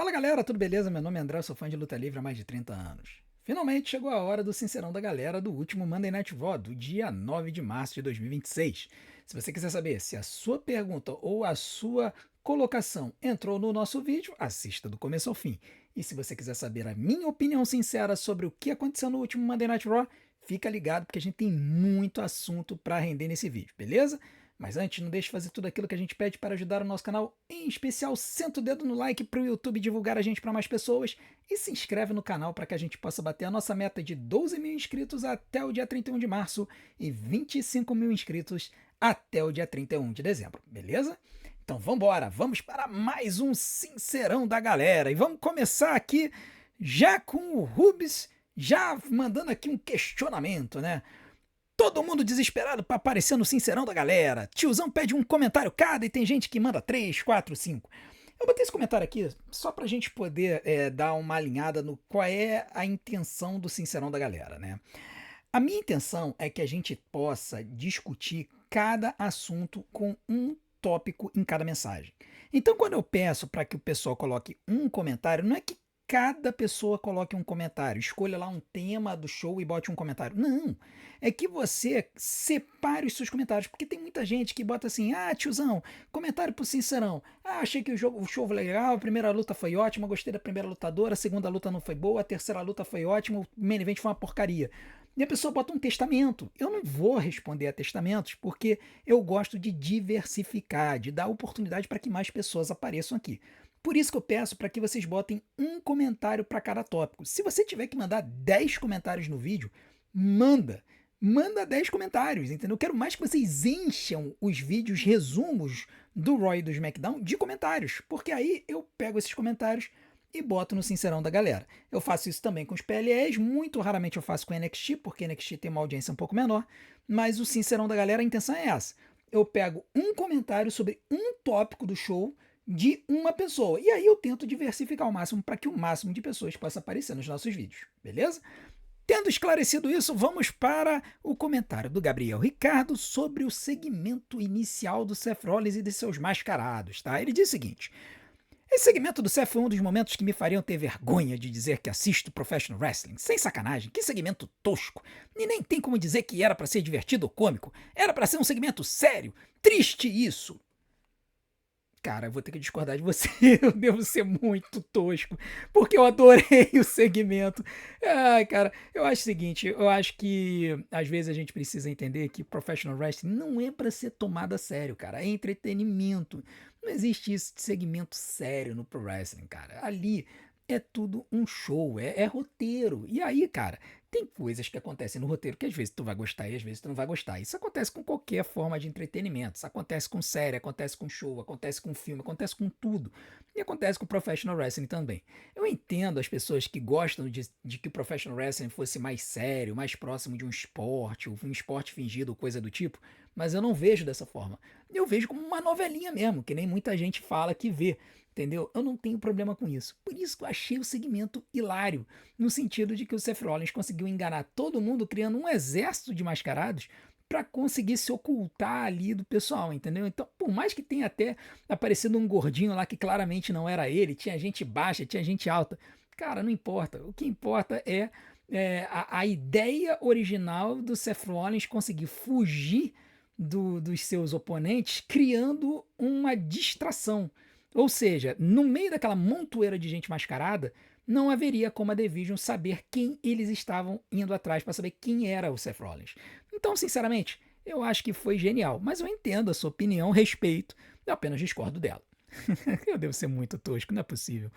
Fala galera, tudo beleza? Meu nome é André, eu sou fã de luta livre há mais de 30 anos. Finalmente chegou a hora do Sincerão da Galera do último Monday Night Raw, do dia 9 de março de 2026. Se você quiser saber se a sua pergunta ou a sua colocação entrou no nosso vídeo, assista do começo ao fim. E se você quiser saber a minha opinião sincera sobre o que aconteceu no último Monday Night Raw, fica ligado porque a gente tem muito assunto para render nesse vídeo, beleza? Mas antes, não deixe de fazer tudo aquilo que a gente pede para ajudar o nosso canal, em especial senta o dedo no like para o YouTube divulgar a gente para mais pessoas e se inscreve no canal para que a gente possa bater a nossa meta de 12 mil inscritos até o dia 31 de março e 25 mil inscritos até o dia 31 de dezembro, beleza? Então vamos embora, vamos para mais um Sincerão da Galera e vamos começar aqui já com o Rubens já mandando aqui um questionamento, né? Todo mundo desesperado para aparecer no Sincerão da Galera. Tiozão pede um comentário cada e tem gente que manda 3, 4, 5. Eu botei esse comentário aqui só pra gente poder dar uma alinhada no qual é a intenção do Sincerão da Galera, né? A minha intenção é que a gente possa discutir cada assunto com um tópico em cada mensagem. Então, quando eu peço para que o pessoal coloque um comentário, não é que cada pessoa coloque um comentário, escolha lá um tema do show e bote um comentário. Não, é que você separe os seus comentários, porque tem muita gente que bota assim, ah, tiozão, comentário pro Sincerão, ah, achei que o show foi legal, a primeira luta foi ótima, gostei da primeira lutadora, a segunda luta não foi boa, a terceira luta foi ótima, o main event foi uma porcaria. E a pessoa bota um testamento. Eu não vou responder a testamentos porque eu gosto de diversificar, de dar oportunidade para que mais pessoas apareçam aqui. Por isso que eu peço para que vocês botem um comentário para cada tópico. Se você tiver que mandar 10 comentários no vídeo, manda. Manda 10 comentários, entendeu? Eu quero mais que vocês encham os vídeos resumos do Raw e do SmackDown de comentários, porque aí eu pego esses comentários e boto no Sincerão da Galera. Eu faço isso também com os PLEs, muito raramente eu faço com NXT, porque NXT tem uma audiência um pouco menor, mas o Sincerão da Galera, a intenção é essa. Eu pego um comentário sobre um tópico do show de uma pessoa, e aí eu tento diversificar ao máximo para que o máximo de pessoas possa aparecer nos nossos vídeos, beleza? Tendo esclarecido isso, vamos para o comentário do Gabriel Ricardo sobre o segmento inicial do Seth Rollins e de seus mascarados, tá? Ele diz o seguinte: esse segmento do Seth foi um dos momentos que me fariam ter vergonha de dizer que assisto Professional Wrestling. Sem sacanagem, que segmento tosco. E nem tem como dizer que era para ser divertido ou cômico. Era para ser um segmento sério. Triste isso. Cara, eu vou ter que discordar de você. Eu devo ser muito tosco, porque eu adorei o segmento. Ai, cara, eu acho o seguinte, eu acho que às vezes a gente precisa entender que professional wrestling não é para ser tomado a sério, cara. É entretenimento. Não existe isso de segmento sério no pro wrestling, cara. Ali é tudo um show, é roteiro. E aí, cara, tem coisas que acontecem no roteiro que às vezes tu vai gostar e às vezes tu não vai gostar. Isso acontece com qualquer forma de entretenimento. Isso acontece com série, acontece com show, acontece com filme, acontece com tudo. E acontece com professional wrestling também. Eu entendo as pessoas que gostam de que o professional wrestling fosse mais sério, mais próximo de ou um esporte fingido, coisa do tipo, mas eu não vejo dessa forma. Eu vejo como uma novelinha mesmo, que nem muita gente fala que vê. Entendeu? Eu não tenho problema com isso. Por isso que eu achei o segmento hilário, no sentido de que o Seth Rollins conseguiu enganar todo mundo criando um exército de mascarados para conseguir se ocultar ali do pessoal, entendeu? Então, por mais que tenha até aparecido um gordinho lá que claramente não era ele, tinha gente baixa, tinha gente alta, cara, não importa. O que importa é a ideia original do Seth Rollins conseguir fugir dos seus oponentes, criando uma distração. Ou seja, no meio daquela montoeira de gente mascarada, não haveria como a Division saber quem eles estavam indo atrás para saber quem era o Seth Rollins. Então, sinceramente, eu acho que foi genial, mas eu entendo a sua opinião, respeito, eu apenas discordo dela. Eu devo ser muito tosco, não é possível.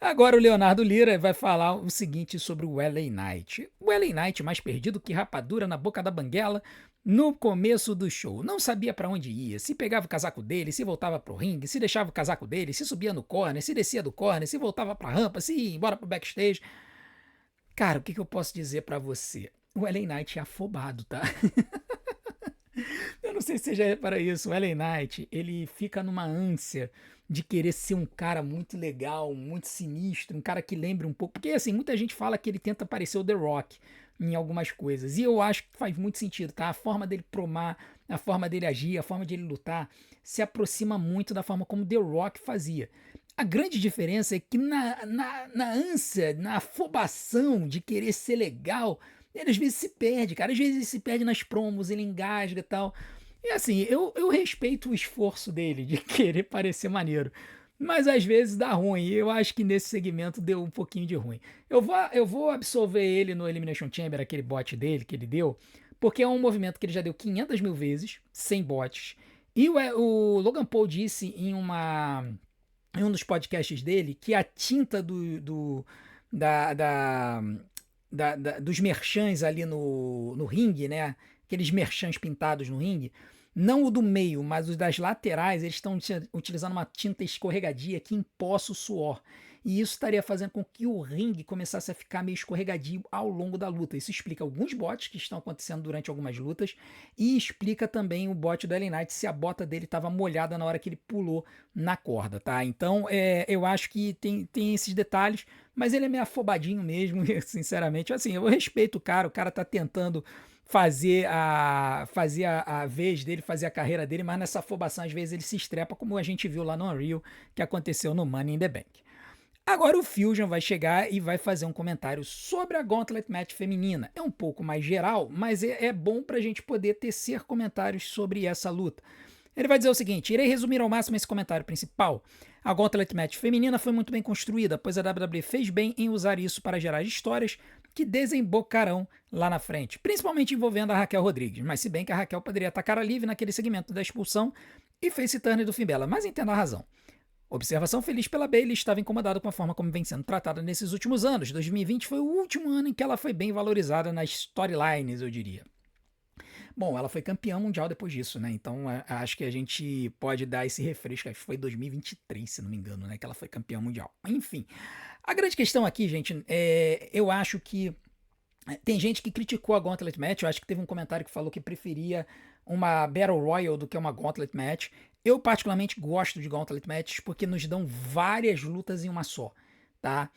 Agora o Leonardo Lira vai falar o seguinte sobre o LA Knight. O LA Knight mais perdido que rapadura na boca da banguela no começo do show. Não sabia para onde ia, se pegava o casaco dele, se voltava pro ringue, se deixava o casaco dele, se subia no corner, se descia do corner, se voltava pra rampa, se ia embora pro backstage. Cara, o que eu posso dizer para você? O LA Knight é afobado, tá? Eu não sei se você já repara isso. O LA Knight, ele fica numa ânsia de querer ser um cara muito legal, muito sinistro, um cara que lembre um pouco. Porque, assim, muita gente fala que ele tenta parecer o The Rock em algumas coisas. E eu acho que faz muito sentido, tá? A forma dele promar, a forma dele agir, a forma de ele lutar se aproxima muito da forma como The Rock fazia. A grande diferença é que na ânsia, na afobação de querer ser legal, ele às vezes se perde, cara. Às vezes ele se perde nas promos, ele engasga e tal. E assim, eu respeito o esforço dele de querer parecer maneiro. Mas às vezes dá ruim. E eu acho que nesse segmento deu um pouquinho de ruim. Eu vou absolver ele no Elimination Chamber, aquele bot dele que ele deu, porque é um movimento que ele já deu 500 mil vezes, sem bots. E o Logan Paul disse em um dos podcasts dele que a tinta da, da, dos merchans ali no ringue, né? Aqueles merchans pintados no ringue, não o do meio, mas os das laterais, eles estão utilizando uma tinta escorregadia que empoça o suor. E isso estaria fazendo com que o ringue começasse a ficar meio escorregadio ao longo da luta. Isso explica alguns bots que estão acontecendo durante algumas lutas e explica também o bot do LA Knight se a bota dele estava molhada na hora que ele pulou na corda, tá? Então, eu acho que tem esses detalhes, mas ele é meio afobadinho mesmo, sinceramente. Assim, eu respeito o cara tá tentando fazer a vez dele, fazer a carreira dele, mas nessa afobação às vezes ele se estrepa, como a gente viu lá no Unreal, que aconteceu no Money in the Bank. Agora o Fusion vai chegar e vai fazer um comentário sobre a Gauntlet Match feminina. É um pouco mais geral, mas é bom pra gente poder tecer comentários sobre essa luta. Ele vai dizer o seguinte: irei resumir ao máximo esse comentário principal. A Gauntlet Match feminina foi muito bem construída, pois a WWE fez bem em usar isso para gerar histórias que desembocarão lá na frente, principalmente envolvendo a Raquel Rodrigues, mas se bem que a Raquel poderia atacar a Liv naquele segmento da expulsão e face turn do Finn Bella, mas entenda a razão. Observação feliz pela Bayley, estava incomodada com a forma como vem sendo tratada nesses últimos anos. 2020 foi o último ano em que ela foi bem valorizada nas storylines, eu diria. Bom, ela foi campeã mundial depois disso, né? Então acho que a gente pode dar esse refresco. Acho que foi 2023, se não me engano, né? Que ela foi campeã mundial. Enfim, a grande questão aqui, gente, eu acho que tem gente que criticou a Gauntlet Match. Eu acho que teve um comentário que falou que preferia uma Battle Royal do que uma Gauntlet Match. Eu particularmente gosto de Gauntlet Matches porque nos dão várias lutas em uma só, tá?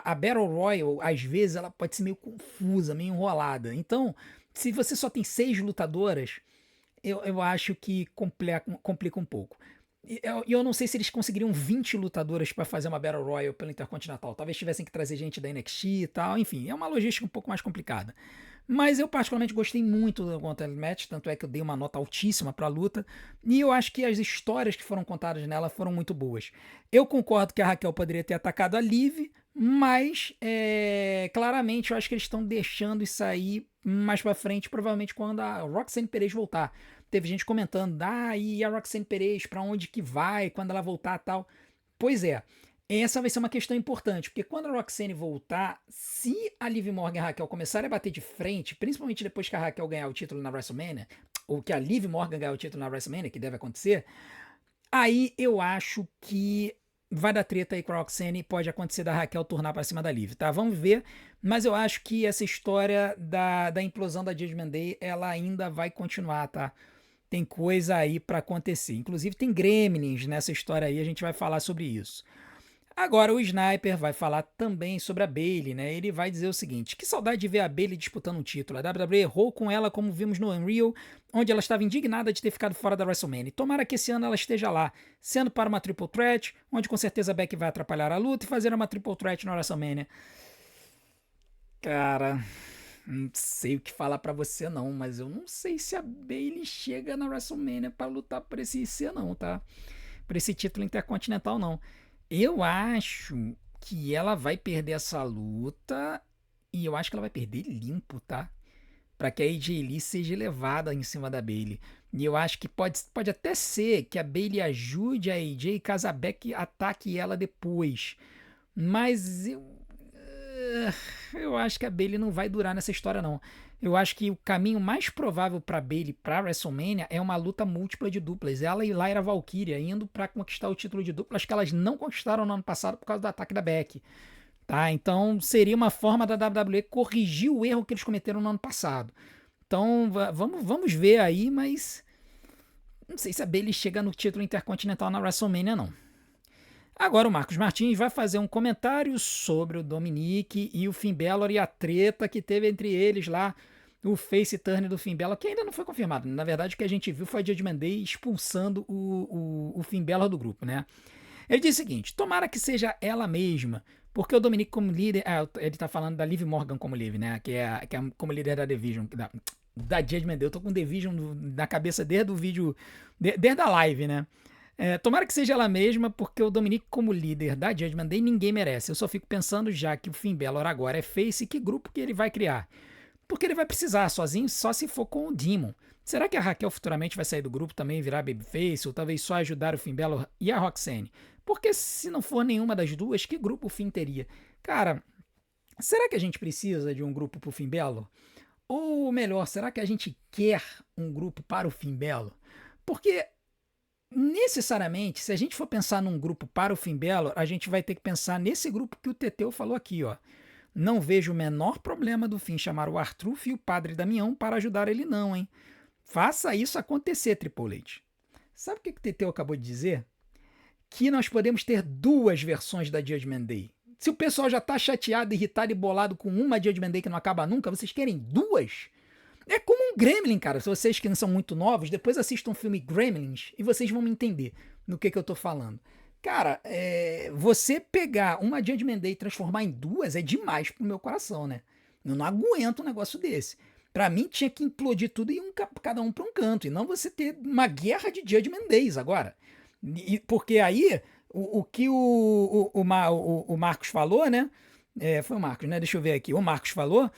A Battle Royal, às vezes, ela pode ser meio confusa, meio enrolada. Então, se você só tem 6 lutadoras, eu acho que complica um pouco. E eu não sei se eles conseguiriam 20 lutadoras para fazer uma Battle Royale pelo Intercontinental. Talvez tivessem que trazer gente da NXT e tal. Enfim, é uma logística um pouco mais complicada. Mas eu particularmente gostei muito do Gauntlet Match, tanto é que eu dei uma nota altíssima para a luta. E eu acho que as histórias que foram contadas nela foram muito boas. Eu concordo que a Raquel poderia ter atacado a Liv, mas claramente eu acho que eles estão deixando isso aí mais para frente, provavelmente quando a Roxanne Perez voltar. Teve gente comentando, e a Roxanne Perez, pra onde que vai, quando ela voltar e tal. Pois é, essa vai ser uma questão importante, porque quando a Roxanne voltar, se a Liv Morgan e a Raquel começarem a bater de frente, principalmente depois que a Raquel ganhar o título na WrestleMania, ou que a Liv Morgan ganhar o título na WrestleMania, que deve acontecer, aí eu acho que vai dar treta aí com a Roxanne e pode acontecer da Raquel tornar pra cima da Liv, tá? Vamos ver, mas eu acho que essa história da implosão da Judgment Day, ela ainda vai continuar, tá? Tem coisa aí pra acontecer. Inclusive tem gremlins nessa história aí, a gente vai falar sobre isso. Agora o Sniper vai falar também sobre a Bayley, né? Ele vai dizer o seguinte: que saudade de ver a Bayley disputando um título. A WWE errou com ela, como vimos no Unreal, onde ela estava indignada de ter ficado fora da WrestleMania. Tomara que esse ano ela esteja lá, sendo para uma Triple Threat, onde com certeza a Becky vai atrapalhar a luta e fazer uma Triple Threat na WrestleMania. Cara, não sei o que falar pra você não, mas eu não sei se a Bayley chega na WrestleMania pra lutar por esse IC não, tá? Por esse título intercontinental não. Eu acho que ela vai perder essa luta e eu acho que ela vai perder limpo, tá? Pra que a AJ Lee seja levada em cima da Bayley. E eu acho que pode até ser que a Bayley ajude a AJ caso a Becky ataque ela depois. Mas eu acho que a Bayley não vai durar nessa história, não. Eu acho que o caminho mais provável pra Bayley pra WrestleMania é uma luta múltipla de duplas. Ela e Lyra Valkyria indo pra conquistar o título de duplas que elas não conquistaram no ano passado por causa do ataque da Becky. Tá? Então seria uma forma da WWE corrigir o erro que eles cometeram no ano passado. Então vamos ver aí, mas não sei se a Bayley chega no título intercontinental na WrestleMania, não. Agora o Marcos Martins vai fazer um comentário sobre o Dominic e o Finn Balor e a treta que teve entre eles lá, o face turn do Finn Balor, que ainda não foi confirmado. Na verdade, o que a gente viu foi a Judgment Day expulsando o Finn Balor do grupo, né? Ele diz o seguinte: tomara que seja ela mesma, porque o Dominic como líder. Ele tá falando da Liv Morgan como líder, né? Que é como líder da Division. Da Judgment Day. Eu tô com Division na cabeça desde o vídeo. Desde a live, né? Tomara que seja ela mesma, porque o Dominic como líder da Judgment Day ninguém merece. Eu só fico pensando já que o Finn Balor agora é face, que grupo que ele vai criar? Porque ele vai precisar sozinho só se for com o Demon. Será que a Raquel futuramente vai sair do grupo também, virar babyface, ou talvez só ajudar o Finn Balor e a Roxanne? Porque se não for nenhuma das duas, que grupo o Finn teria? Cara, será que a gente precisa de um grupo pro Finn Balor? Ou melhor, será que a gente quer um grupo para o Finn Balor? Porque necessariamente, se a gente for pensar num grupo para o Finn Balor, a gente vai ter que pensar nesse grupo que o Teteu falou aqui, ó. Não vejo o menor problema do Finn chamar o R-Truth e o Padre Damião para ajudar ele não, hein? Faça isso acontecer, Triple H. Sabe o que o Teteu acabou de dizer? Que nós podemos ter duas versões da Judgment Day. Se o pessoal já tá chateado, irritado e bolado com uma Judgment Day que não acaba nunca, vocês querem duas? É como um Gremlin, cara. Se vocês que não são muito novos, depois assistam o filme Gremlins e vocês vão me entender no que eu tô falando. Cara, você pegar uma Judgment Day e transformar em duas é demais pro meu coração, né? Eu não aguento um negócio desse. Pra mim tinha que implodir tudo e cada um pra um canto, e não você ter uma guerra de Judgment Days agora. Porque aí, o que o Marcos falou, né? Foi o Marcos, né? Deixa eu ver aqui. O Marcos falou.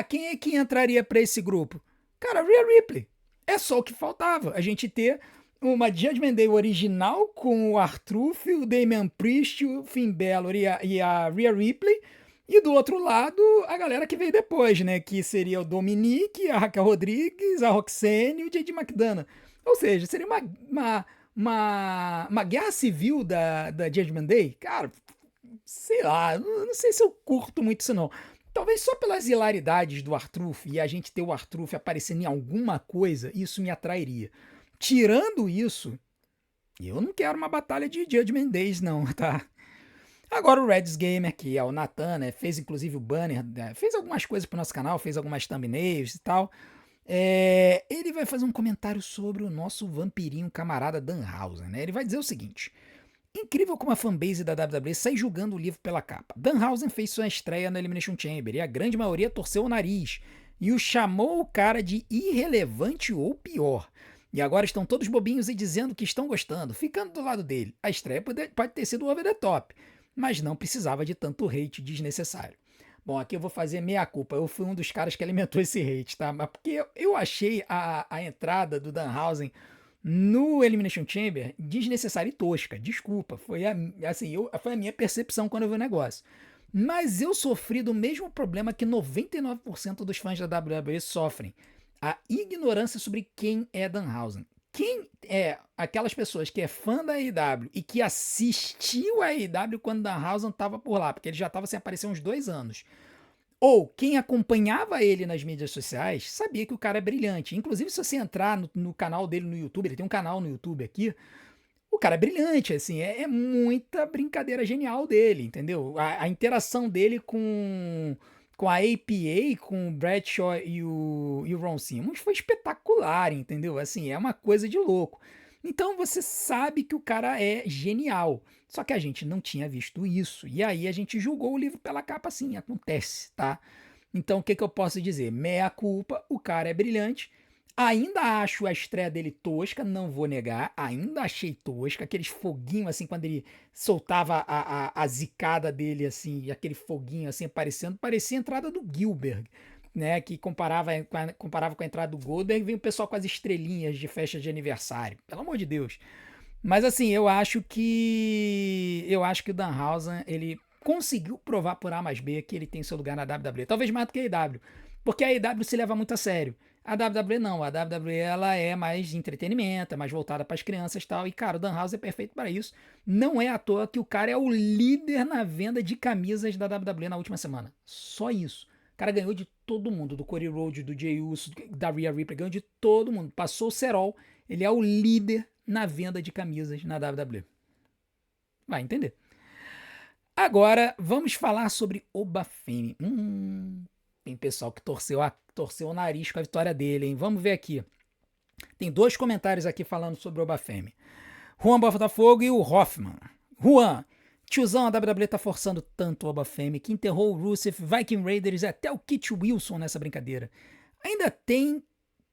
Quem é que entraria pra esse grupo? Cara, Rhea Ripley. É só o que faltava. A gente ter uma Judgment Day original com o R-Truth, o Damian Priest, o Finn Balor e a Rhea Ripley. E do outro lado, a galera que veio depois, né? Que seria o Dominic, a Raquel Rodrigues, a Roxanne e o J.D. McDonough. Ou seja, seria uma guerra civil da Judgment Day. Cara, sei lá, não sei se eu curto muito isso não. Talvez só pelas hilaridades do R-Truth e a gente ter o R-Truth aparecendo em alguma coisa, isso me atrairia. Tirando isso, eu não quero uma batalha de Judgment Days não, tá? Agora o Reds Gamer, que é o Nathan, né, fez inclusive o banner, né, fez algumas coisas pro nosso canal, fez algumas thumbnails e tal. Ele vai fazer um comentário sobre o nosso vampirinho camarada Danhausen, né? Ele vai dizer o seguinte: incrível como a fanbase da WWE sai julgando o livro pela capa. Danhausen fez sua estreia no Elimination Chamber e a grande maioria torceu o nariz e o chamou o cara de irrelevante ou pior. E agora estão todos bobinhos e dizendo que estão gostando, ficando do lado dele. A estreia pode ter sido over the top, mas não precisava de tanto hate desnecessário. Bom, aqui eu vou fazer meia culpa. Eu fui um dos caras que alimentou esse hate, tá? Mas porque eu achei a entrada do Danhausen no Elimination Chamber desnecessária e tosca. Desculpa. Foi a minha percepção quando eu vi o negócio. Mas eu sofri do mesmo problema que 99% dos fãs da WWE sofrem. A ignorância sobre quem é Danhausen. Quem é aquelas pessoas que é fã da AEW e que assistiu a AEW quando Danhausen estava por lá, porque ele já estava sem aparecer uns 2 anos. Ou quem acompanhava ele nas mídias sociais sabia que o cara é brilhante. Inclusive, se você entrar no canal dele no YouTube, ele tem um canal no YouTube aqui, o cara é brilhante, assim, é muita brincadeira genial dele, entendeu? A interação dele com a APA, com o Bradshaw e o Ron Simmons foi espetacular, entendeu? Assim, é uma coisa de louco. Então você sabe que o cara é genial. Só que a gente não tinha visto isso. E aí a gente julgou o livro pela capa, assim, acontece, tá? Então o que eu posso dizer? Meia culpa, o cara é brilhante. Ainda acho a estreia dele tosca, não vou negar. Ainda achei tosca. Aqueles foguinhos, assim, quando ele soltava a zicada dele, assim, e aquele foguinho, assim, aparecendo, parecia a entrada do Gilbert, né? Que comparava com a entrada do Goldberg, vem o pessoal com as estrelinhas de festa de aniversário. Pelo amor de Deus. Mas, assim, eu acho que o Danhausen, ele conseguiu provar por A mais B que ele tem seu lugar na WWE. Talvez mais do que a AEW. Porque a AEW se leva muito a sério. A WWE não, a WWE ela é mais entretenimento, é mais voltada para as crianças e tal. E, cara, o Danhausen é perfeito para isso. Não é à toa que o cara é o líder na venda de camisas da WWE na última semana. Só isso. O cara ganhou de todo mundo, do Cody Rhodes, do Jey Uso, da Rhea Ripley, ganhou de todo mundo. Passou o cerol, ele é o líder na venda de camisas na WWE. Vai entender. Agora, vamos falar sobre Oba Femi. Tem pessoal que torceu o nariz com a vitória dele, hein? Vamos ver aqui. Tem 2 comentários aqui falando sobre o Oba Femi. Juan Botafogo e o Hoffman. Juan, tiozão, a WWE tá forçando tanto o Oba Femi que enterrou o Rusev, Viking Raiders e até o Kit Wilson nessa brincadeira. Ainda tem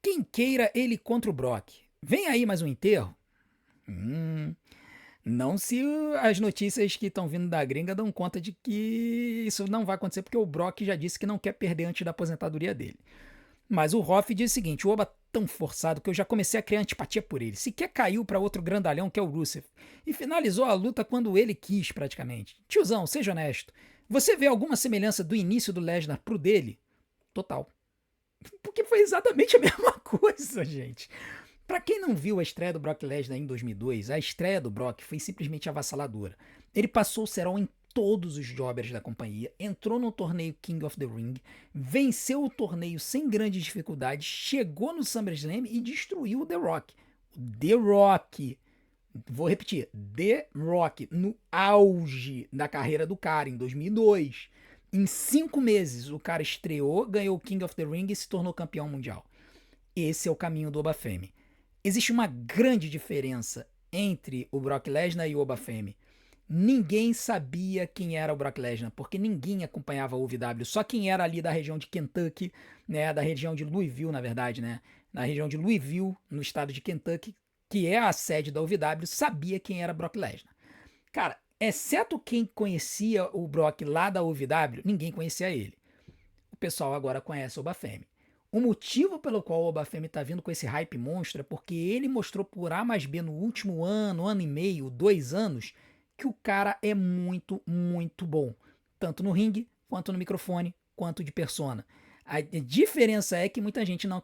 quem queira ele contra o Brock. Vem aí mais um enterro? Não se as notícias que estão vindo da gringa dão conta de que isso não vai acontecer, porque o Brock já disse que não quer perder antes da aposentadoria dele. Mas o Hoff diz o seguinte: o Oba tão forçado que eu já comecei a criar antipatia por ele. Sequer caiu para outro grandalhão que é o Rusev. E finalizou a luta quando ele quis, praticamente. Tiozão, seja honesto. Você vê alguma semelhança do início do Lesnar pro dele? Total. Porque foi exatamente a mesma coisa, gente. Pra quem não viu a estreia do Brock Lesnar em 2002, a estreia do Brock foi simplesmente avassaladora. Ele passou o cerol em todos os jobbers da companhia, entrou no torneio King of the Ring, venceu o torneio sem grandes dificuldades, chegou no SummerSlam e destruiu o The Rock. O The Rock, vou repetir, The Rock, no auge da carreira do cara, em 2002. Em 5 meses, o cara estreou, ganhou o King of the Ring e se tornou campeão mundial. Esse é o caminho do Oba Femi. Existe uma grande diferença entre o Brock Lesnar e o Oba Femi. Ninguém sabia quem era o Brock Lesnar, porque ninguém acompanhava o OVW. Só quem era ali da região de Kentucky, né, da região de Louisville, na verdade, né, na região de Louisville, no estado de Kentucky, que é a sede da OVW, sabia quem era Brock Lesnar. Cara, exceto quem conhecia o Brock lá da OVW, ninguém conhecia ele. O pessoal agora conhece o Oba Femi. O motivo pelo qual o Oba Femi tá vindo com esse hype monstro é porque ele mostrou por A mais B no último ano e meio, 2 anos, que o cara é muito, muito bom. Tanto no ringue, quanto no microfone, quanto de persona. A diferença é que muita gente não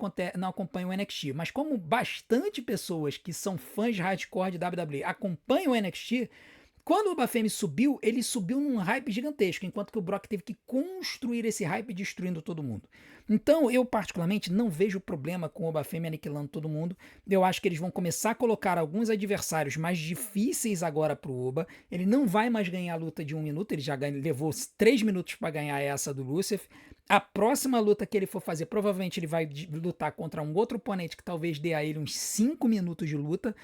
acompanha o NXT, mas como bastante pessoas que são fãs hardcore de WWE acompanham o NXT, quando o Oba Femi subiu, ele subiu num hype gigantesco, enquanto que o Brock teve que construir esse hype destruindo todo mundo. Então, eu particularmente não vejo problema com o Oba Femi aniquilando todo mundo. Eu acho que eles vão começar a colocar alguns adversários mais difíceis agora pro Oba. Ele não vai mais ganhar a luta de 1 minuto, ele já levou 3 minutos para ganhar essa do Rusev. A próxima luta que ele for fazer, provavelmente ele vai lutar contra um outro oponente que talvez dê a ele uns 5 minutos de luta.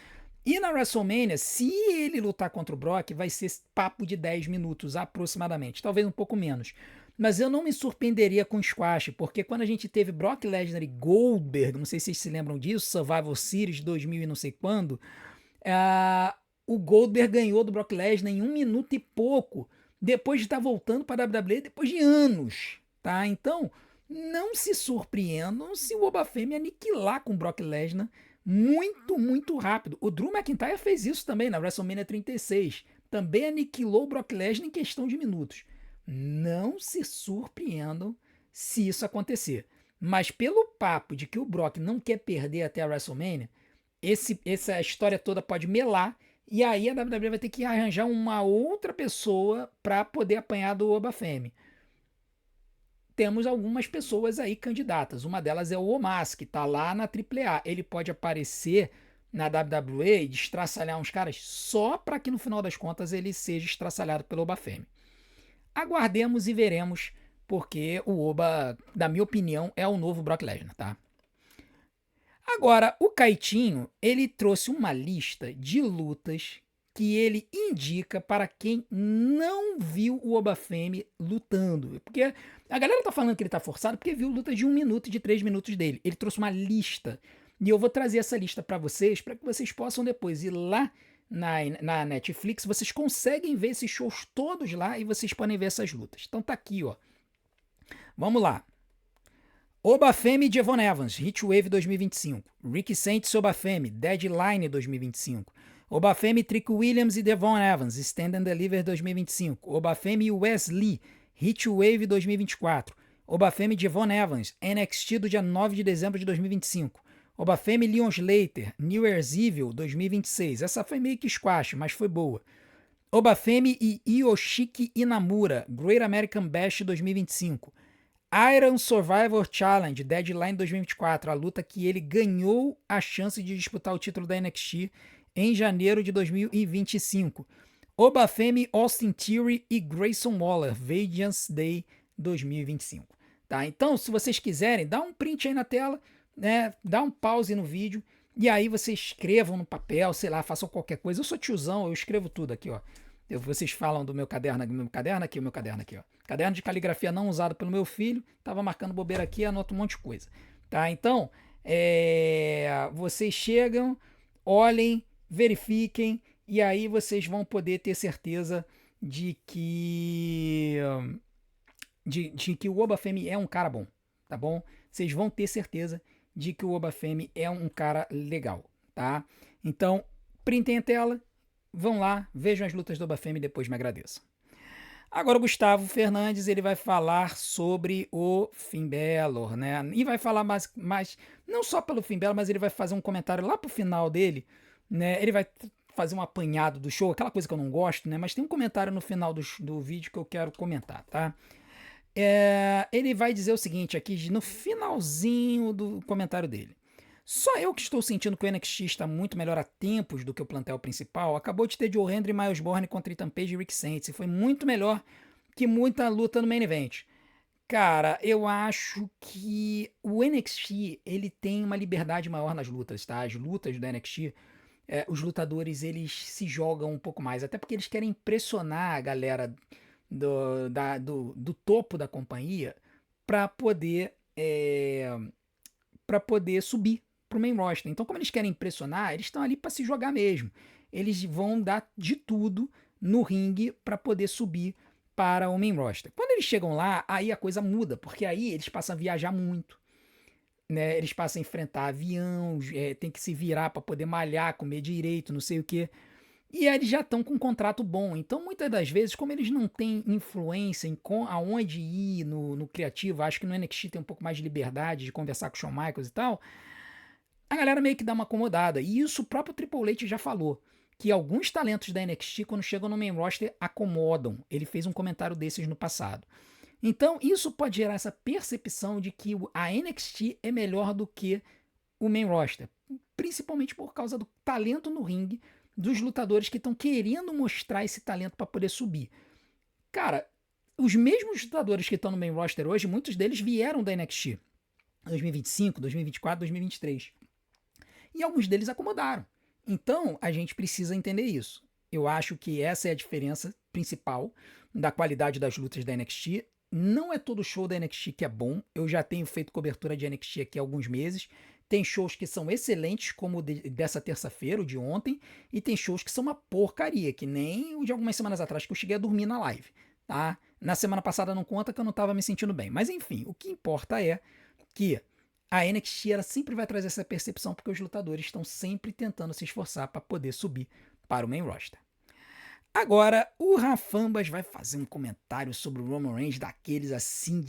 E na WrestleMania, se ele lutar contra o Brock, vai ser papo de 10 minutos aproximadamente, talvez um pouco menos. Mas eu não me surpreenderia com squash, porque quando a gente teve Brock Lesnar e Goldberg, não sei se vocês se lembram disso, Survival Series 2000 e não sei quando, o Goldberg ganhou do Brock Lesnar em 1 minuto e pouco, depois de estar voltando para a WWE depois de anos, tá? Então, não se surpreendam se o Oba Femi aniquilar com o Brock Lesnar muito, muito rápido. O Drew McIntyre fez isso também na WrestleMania 36. Também aniquilou o Brock Lesnar em questão de minutos. Não se surpreendam se isso acontecer. Mas pelo papo de que o Brock não quer perder até a WrestleMania, essa história toda pode melar e aí a WWE vai ter que arranjar uma outra pessoa para poder apanhar do Oba Femi. Temos algumas pessoas aí candidatas. Uma delas é o Omos, que está lá na AAA. Ele pode aparecer na WWE e destraçalhar uns caras só para que no final das contas ele seja estraçalhado pelo Oba Femi. Aguardemos e veremos, porque o Oba, na minha opinião, é o novo Brock Lesnar, tá? Agora, o Caitinho, ele trouxe uma lista de lutas que ele indica para quem não viu o Oba Femi lutando. Porque a galera tá falando que ele tá forçado porque viu luta de 1 minuto e de 3 minutos dele. Ele trouxe uma lista. E eu vou trazer essa lista para vocês, para que vocês possam depois ir lá na Netflix. Vocês conseguem ver esses shows todos lá e vocês podem ver essas lutas. Então tá aqui, ó. Vamos lá. Oba Femi e Devon Evans, Heatwave 2025. Ricky Saints e Oba Femi, Deadline 2025. Oba Femi, Trick Williams e Devon Evans, Stand and Deliver 2025. Oba Femi e Wesley, Heatwave 2024. Oba Femi e Devon Evans, NXT do dia 9 de dezembro de 2025. Oba Femi e Leon Slater, New Year's Evil 2026. Essa foi meio que squash, mas foi boa. Oba Femi e Yoshiki Inamura, Great American Bash 2025. Iron Survivor Challenge, Deadline 2024, a luta que ele ganhou a chance de disputar o título da NXT em janeiro de 2025. Oba Femi, Austin Theory e Grayson Waller, Vengeance Day 2025. Tá? Então, se vocês quiserem, dá um print aí na tela, né? Dá um pause no vídeo e aí vocês escrevam no papel, sei lá, façam qualquer coisa. Eu sou tiozão, eu escrevo tudo aqui, ó. Vocês falam do meu caderno aqui, o meu caderno aqui, ó. Caderno de caligrafia não usado pelo meu filho, tava marcando bobeira aqui, anota um monte de coisa, tá? Então, vocês chegam, olhem, verifiquem, e aí vocês vão poder ter certeza de que de que o Obafemi é um cara bom, tá bom? Vocês vão ter certeza de que o Obafemi é um cara legal, tá? Então, printem a tela, vão lá, vejam as lutas do Obafemi e depois me agradeçam. Agora o Gustavo Fernandes, ele vai falar sobre o Finn Balor, né? E vai falar mais não só pelo Finn Balor, mas ele vai fazer um comentário lá pro final dele, né? Ele vai fazer um apanhado do show, aquela coisa que eu não gosto, né? Mas tem um comentário no final do vídeo que eu quero comentar, tá? Ele vai dizer o seguinte aqui no finalzinho do comentário dele. Só eu que estou sentindo que o NXT está muito melhor há tempos do que o plantel principal. Acabou de ter Joe Hendry e Miles Borne contra Ethan Page e Rick Saints. E foi muito melhor que muita luta no main event. Cara, eu acho que o NXT ele tem uma liberdade maior nas lutas, tá? As lutas do NXT, os lutadores eles se jogam um pouco mais. Até porque eles querem impressionar a galera do topo da companhia para poder, subir pro main roster. Então, como eles querem impressionar, eles estão ali para se jogar mesmo. Eles vão dar de tudo no ringue para poder subir para o main roster. Quando eles chegam lá, aí a coisa muda, porque aí eles passam a viajar muito. Né? Eles passam a enfrentar avião, tem que se virar para poder malhar, comer direito, não sei o que. E eles já estão com um contrato bom. Então, muitas das vezes, como eles não têm influência em aonde ir no criativo, acho que no NXT tem um pouco mais de liberdade de conversar com o Shawn Michaels e tal, a galera meio que dá uma acomodada. E isso o próprio Triple H já falou. Que alguns talentos da NXT, quando chegam no main roster, acomodam. Ele fez um comentário desses no passado. Então, isso pode gerar essa percepção de que a NXT é melhor do que o main roster. Principalmente por causa do talento no ringue dos lutadores que estão querendo mostrar esse talento para poder subir. Cara, os mesmos lutadores que estão no main roster hoje, muitos deles vieram da NXT. 2025, 2024, 2023. E alguns deles acomodaram. Então, a gente precisa entender isso. Eu acho que essa é a diferença principal da qualidade das lutas da NXT. Não é todo show da NXT que é bom. Eu já tenho feito cobertura de NXT aqui há alguns meses. Tem shows que são excelentes, como o dessa terça-feira, o de ontem, e tem shows que são uma porcaria, que nem o de algumas semanas atrás, que eu cheguei a dormir na live, tá? Na semana passada não conta que eu não estava me sentindo bem. Mas enfim, o que importa é que a NXT ela sempre vai trazer essa percepção, porque os lutadores estão sempre tentando se esforçar para poder subir para o main roster. Agora, o Rafambas vai fazer um comentário sobre o Roman Reigns, daqueles assim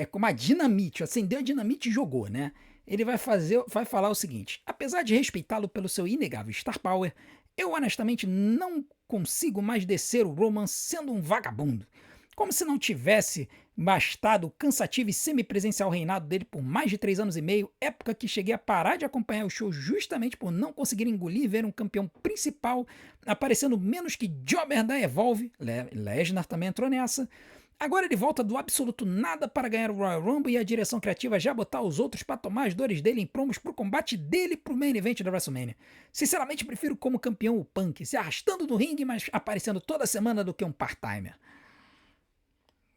como a dinamite, acendeu a dinamite e jogou, né? Ele vai falar o seguinte: apesar de respeitá-lo pelo seu inegável star power, eu honestamente não consigo mais descer o Roman sendo um vagabundo. Como se não tivesse bastado o cansativo e semipresencial reinado dele por mais de 3 anos e meio, época que cheguei a parar de acompanhar o show justamente por não conseguir engolir e ver um campeão principal aparecendo menos que Jobber da Evolve. Lesnar também entrou nessa. Agora ele volta do absoluto nada para ganhar o Royal Rumble e a direção criativa já botar os outros para tomar as dores dele em promos pro combate dele pro main event da WrestleMania. Sinceramente prefiro como campeão o Punk, se arrastando no ringue, mas aparecendo toda semana do que um part-timer.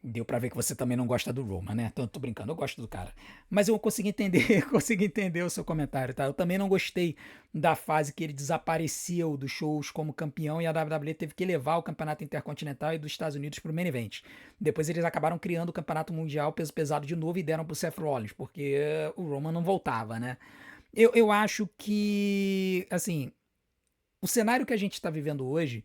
Deu pra ver que você também não gosta do Roman, né? Tô brincando, eu gosto do cara. Mas eu consegui entender, consegui entender o seu comentário, tá? Eu também não gostei da fase que ele desapareceu dos shows como campeão e a WWE teve que levar o campeonato intercontinental e dos Estados Unidos pro main event. Depois eles acabaram criando o campeonato mundial peso pesado de novo e deram pro Seth Rollins, porque o Roman não voltava, né? Eu acho que, assim, o cenário que a gente tá vivendo hoje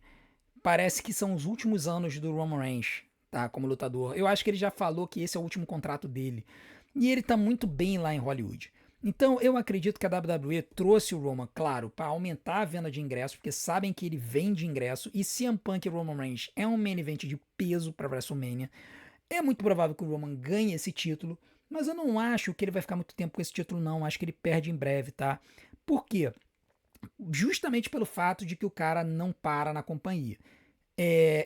parece que são os últimos anos do Roman Reigns, tá, como lutador. Eu acho que ele já falou que esse é o último contrato dele. E ele tá muito bem lá em Hollywood. Então eu acredito que a WWE trouxe o Roman, claro, para aumentar a venda de ingressos, porque sabem que ele vende ingresso. E CM Punk e Roman Reigns é um main event de peso para WrestleMania. É muito provável que o Roman ganhe esse título, mas eu não acho que ele vai ficar muito tempo com esse título, não. Acho que ele perde em breve, tá? Por quê? Justamente pelo fato de que o cara não para na companhia.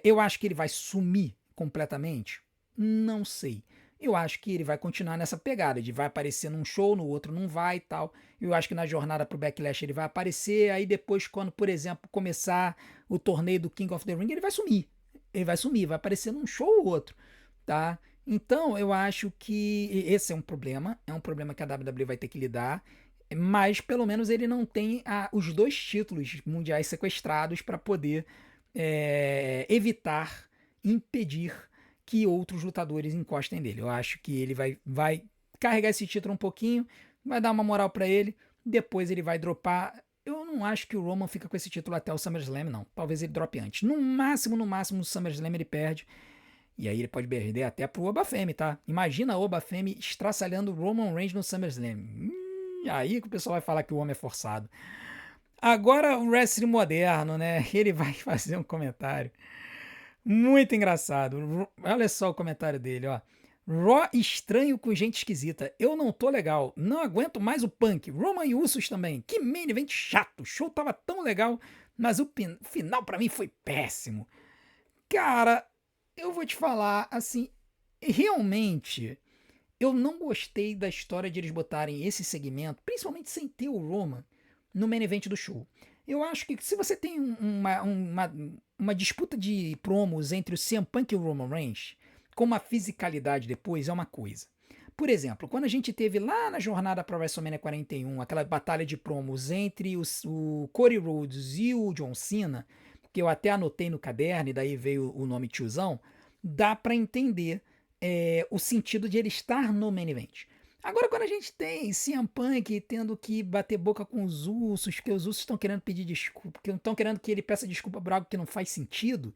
Eu acho que ele vai sumir completamente? Não sei. eu acho que ele vai continuar nessa pegada de vai aparecer num show, no outro não vai e tal. Eu acho que na jornada pro Backlash ele vai aparecer, aí depois quando, por exemplo, começar o torneio do King of the Ring, ele vai sumir. Ele vai sumir, vai aparecer num show ou outro, tá? Então, eu acho que esse é um problema que a WWE vai ter que lidar, mas pelo menos ele não tem os dois títulos mundiais sequestrados para poder evitar, impedir que outros lutadores encostem nele. Eu acho que ele vai carregar esse título um pouquinho, vai dar uma moral para ele, depois ele vai dropar. Eu não acho que o Roman fica com esse título até o SummerSlam, não. Talvez ele drope antes. No máximo, no SummerSlam ele perde. E aí ele pode perder até pro Obafemi, tá? Imagina o Obafemi estraçalhando o Roman Reigns no SummerSlam. Aí que o pessoal vai falar que o homem é forçado. Agora o wrestling moderno, né? Ele vai fazer um comentário muito engraçado. Olha só o comentário dele, ó. Raw estranho com gente esquisita. Eu não tô legal. Não aguento mais o Punk. Roman e Usos também. Que main event chato. O show tava tão legal, mas o final pra mim foi péssimo. Cara, eu vou te falar, assim, realmente eu não gostei da história de eles botarem esse segmento, principalmente sem ter o Roman, no main event do show. Eu acho que se você tem uma disputa de promos entre o CM Punk e o Roman Reigns, com uma fisicalidade depois, é uma coisa. Por exemplo, quando a gente teve lá na jornada para WrestleMania 41, aquela batalha de promos entre o Cody Rhodes e o John Cena, que eu até anotei no caderno e daí veio o nome tiozão, dá para entender o sentido de ele estar no main event. Agora, quando a gente tem CM Punk tendo que bater boca com os Usos, porque os Usos estão querendo pedir desculpa, porque estão querendo que ele peça desculpa por algo que não faz sentido,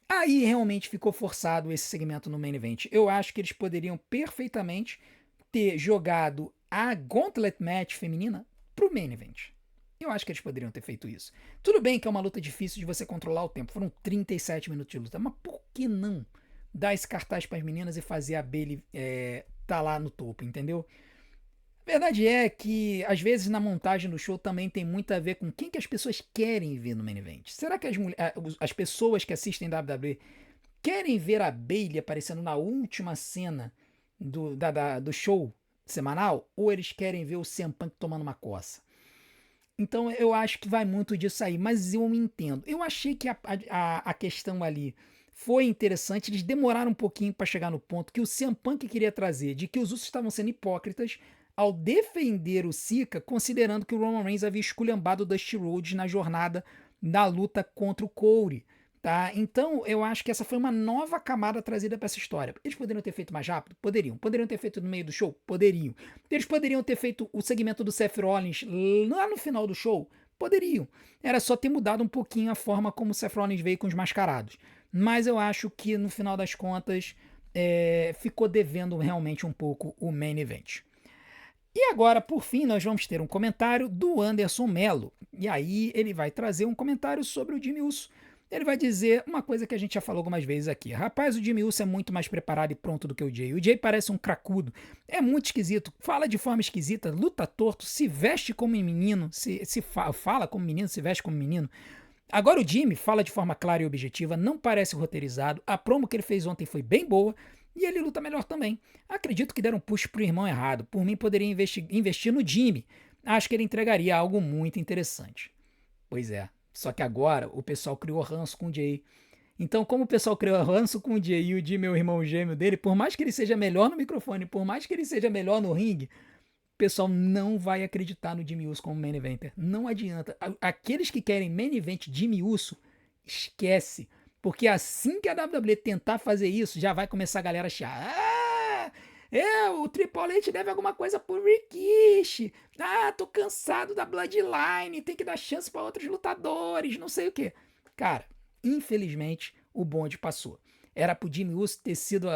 aí realmente ficou forçado esse segmento no main event. Eu acho que eles poderiam perfeitamente ter jogado a Gauntlet Match feminina pro main event. Eu acho que eles poderiam ter feito isso. Tudo bem que é uma luta difícil de você controlar o tempo. Foram 37 minutos de luta. Mas por que não dar esse cartaz para as meninas e fazer a Bayley tá lá no topo, entendeu? A verdade é que, às vezes, na montagem do show também tem muito a ver com quem que as pessoas querem ver no main event. Será que as pessoas que assistem WWE querem ver a Bayley aparecendo na última cena do show semanal? Ou eles querem ver o CM Punk tomando uma coça? Então eu acho que vai muito disso aí, mas eu me entendo. Eu achei que a questão ali foi interessante, eles demoraram um pouquinho para chegar no ponto que o CM Punk queria trazer, de que os Usos estavam sendo hipócritas ao defender o Sika, considerando que o Roman Reigns havia esculhambado o Dusty Rhodes na jornada da luta contra o Cody. Tá? Então, eu acho que essa foi uma nova camada trazida para essa história. Eles poderiam ter feito mais rápido? Poderiam. Poderiam ter feito no meio do show? Poderiam. Eles poderiam ter feito o segmento do Seth Rollins lá no final do show? Poderiam. Era só ter mudado um pouquinho a forma como o Seth Rollins veio com os mascarados. Mas eu acho que, no final das contas, ficou devendo realmente um pouco o main event. E agora, por fim, nós vamos ter um comentário do Anderson Mello. E aí ele vai trazer um comentário sobre o Jimmy Uso. Ele vai dizer uma coisa que a gente já falou algumas vezes aqui. Rapaz, o Jimmy Uso é muito mais preparado e pronto do que o Jay. O Jay parece um cracudo. É muito esquisito. Fala de forma esquisita, luta torto, se veste como menino, fala como menino, se veste como menino. Agora o Jimmy fala de forma clara e objetiva, não parece roteirizado. A promo que ele fez ontem foi bem boa. E ele luta melhor também. Acredito que deram um push pro irmão errado. Por mim, poderia investir no Jimmy. Acho que ele entregaria algo muito interessante. Pois é. Só que agora o pessoal criou ranço com o Jay. Então, como o pessoal criou ranço com o Jay e o Jimmy é o irmão gêmeo dele, por mais que ele seja melhor no microfone, por mais que ele seja melhor no ringue, o pessoal não vai acreditar no Jimmy Uso como main eventer. Não adianta. Aqueles que querem main event Jimmy Uso, esquece. Porque assim que a WWE tentar fazer isso, já vai começar a galera a chiar. O Triple H deve alguma coisa pro Rikishi. Tô cansado da Bloodline, tem que dar chance para outros lutadores, não sei o que. Cara, infelizmente, o bonde passou. Era pro Jimmy Uso ter sido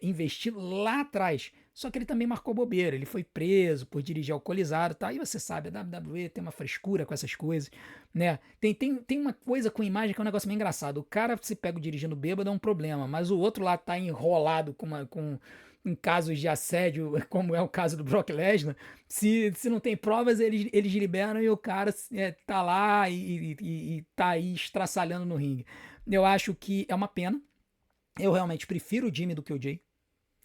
investido lá atrás. Só que ele também marcou bobeira. Ele foi preso por dirigir alcoolizado, tá? E você sabe, a WWE tem uma frescura com essas coisas, né? Tem uma coisa com imagem que é um negócio meio engraçado. O cara se pega dirigindo bêbado é um problema, mas o outro lá tá enrolado em casos de assédio, como é o caso do Brock Lesnar. Se não tem provas, eles liberam e o cara tá lá e tá aí estraçalhando no ringue. Eu acho que é uma pena. Eu realmente prefiro o Jimmy do que o Jay.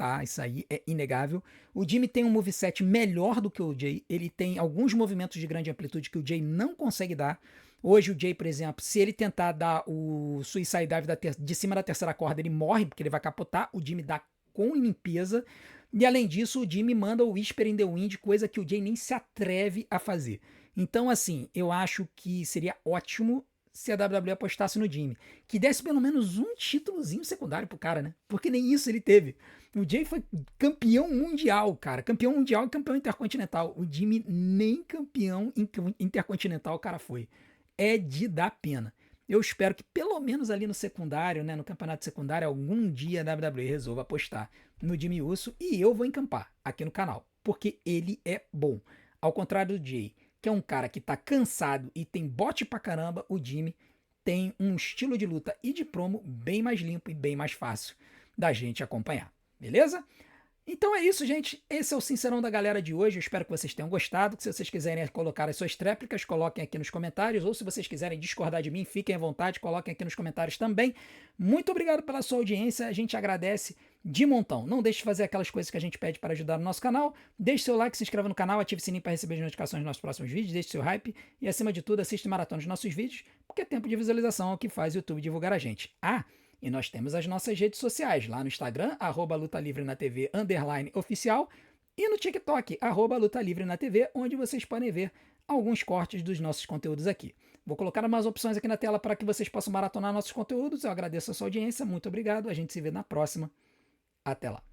tá? Isso aí é inegável. O Jimmy tem um moveset melhor do que o Jay. Ele tem alguns movimentos de grande amplitude que o Jay não consegue dar. Hoje o Jay, por exemplo, se ele tentar dar o Suicide Dive de cima da terceira corda, ele morre, porque ele vai capotar. O Jimmy dá com limpeza. E além disso, o Jimmy manda o Whisper in the Wind, coisa que o Jay nem se atreve a fazer. Então, assim, eu acho que seria ótimo se a WWE apostasse no Jimmy. Que desse pelo menos um títulozinho secundário pro cara, né? Porque nem isso ele teve. O Jay foi campeão mundial, cara. Campeão mundial e campeão intercontinental. O Jimmy nem campeão intercontinental o cara foi. É de dar pena. Eu espero que pelo menos ali no secundário, né, no campeonato secundário, algum dia a WWE resolva apostar no Jimmy Uso e eu vou encampar aqui no canal, porque ele é bom. Ao contrário do Jay, que é um cara que tá cansado e tem bote pra caramba, o Jimmy tem um estilo de luta e de promo bem mais limpo e bem mais fácil da gente acompanhar. Beleza? Então é isso, gente. Esse é o Sincerão da galera de hoje. Eu espero que vocês tenham gostado. Se vocês quiserem colocar as suas tréplicas, coloquem aqui nos comentários. Ou se vocês quiserem discordar de mim, fiquem à vontade, coloquem aqui nos comentários também. Muito obrigado pela sua audiência. A gente agradece de montão. Não deixe de fazer aquelas coisas que a gente pede para ajudar no nosso canal. Deixe seu like, se inscreva no canal, ative o sininho para receber as notificações dos nossos próximos vídeos. Deixe seu hype e, acima de tudo, assista maratona dos nossos vídeos, porque tempo de visualização é o que faz o YouTube divulgar a gente. E nós temos as nossas redes sociais, lá no Instagram, @lutalivrenatv _oficial, e no TikTok, @lutalivrenatv, onde vocês podem ver alguns cortes dos nossos conteúdos aqui. Vou colocar mais opções aqui na tela para que vocês possam maratonar nossos conteúdos. Eu agradeço a sua audiência, muito obrigado, a gente se vê na próxima. Até lá.